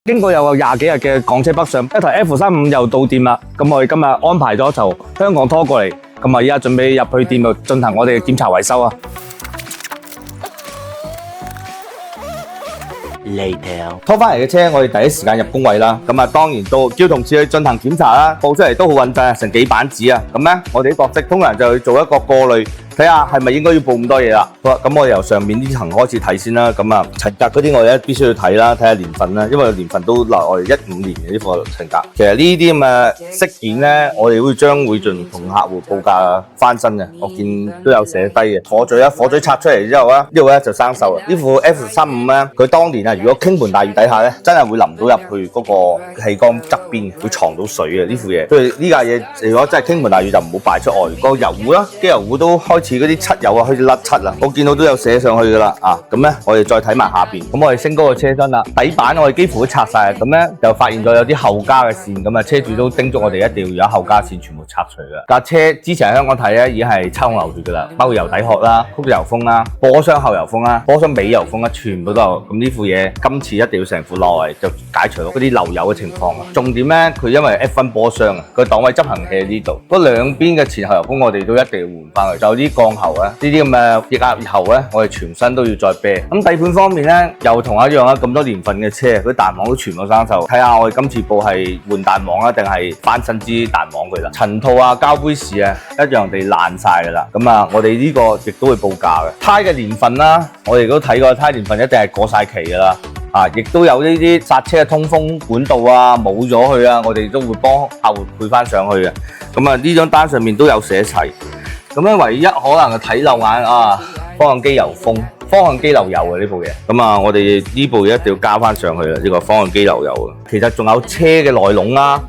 經過有20幾日嘅港車北上，一台 F35又到店啦。咁我哋今日安排咗就香港拖過嚟，咁啊依家準備入去店度進行我哋嘅檢查維修啊。拖翻嚟嘅車，我哋第一時間入工位啦。咁啊，當然都叫同事去進行檢查啦。報出嚟都好穩陣啊，成幾板紙啊。咁咧，我哋啲角色通常就去做一個過濾。睇下係咪應該要報咁多嘢啦？好啦，咁我哋由上面呢層開始睇先啦。咁啊，陳格嗰啲我哋必須要睇啦，睇下年份啦，因為年份都落我哋15年嘅呢個陳格。其實呢啲咁嘅飾件咧，我哋將會盡同客戶報價翻新嘅。我見都有寫低嘅。火嘴啊，火嘴拆出嚟之後咧，呢度咧就生鏽啦。呢副 F35咧，佢當年啊，如果傾盆大雨底下咧，真係會淋到入去嗰個氣缸側邊，會藏到水嘅呢副嘢。所以呢架嘢如果真係傾盆大雨就唔好擺出外。個油壺啦，機油壺都開始嗰啲漆油啊，開始甩漆啦，我見到都有寫上去噶啦啊，咁咧我哋再睇埋下邊，咁我哋升高個車身啦，底板我哋幾乎都拆晒，咁咧就發現咗有啲後加嘅線，咁啊車主都叮囑我哋一定要有後加線全部拆除嘅。架車之前喺香港睇咧已經係抽流血噶啦，包括油底殼啦、曲油封啦、波箱後油封啦、波箱尾油封啦，全部都有。咁呢副嘢今次一定要成副落嚟就解除咗嗰啲漏油嘅情況啊。重點咧，佢因為 F1 波箱啊，個檔位執行器喺呢度，嗰兩邊嘅前後油封我哋都一定要換翻去，就啲降喉啊，呢啲咁嘅液壓喉咧，我哋全身都要再啤。咁底盤方面咧，又同一樣啦，咁多年份嘅車，佢彈簧都全部生鏽。睇下我哋今次報係換彈簧啊，定係翻新支彈簧佢啦。塵套啊、膠杯士啊，一樣地爛晒噶啦。咁啊，我哋呢個亦都會報價嘅。胎嘅年份啦，我哋都睇過，胎年份一定係過晒期噶啦。啊，亦都有呢啲剎車嘅通風管道啊，冇咗佢啊，我哋都會幫客戶配翻上去嘅。咁啊，呢張單上面都有寫齊。咁咧，唯一可能係睇漏眼啊，方向機油封，方向機漏油啊呢部嘢。咁啊，我哋呢部嘢一定要加翻上去啦，呢個方向機漏油啊。其實仲有車嘅內籠啦，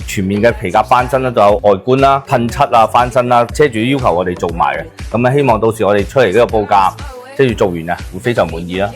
全面嘅皮革翻新啦，仲有外觀啦、噴漆啊翻新啦，車主要求我哋做埋嘅。咁啊，希望到時我哋出嚟呢個報價，跟住做完啊，會非常滿意啦。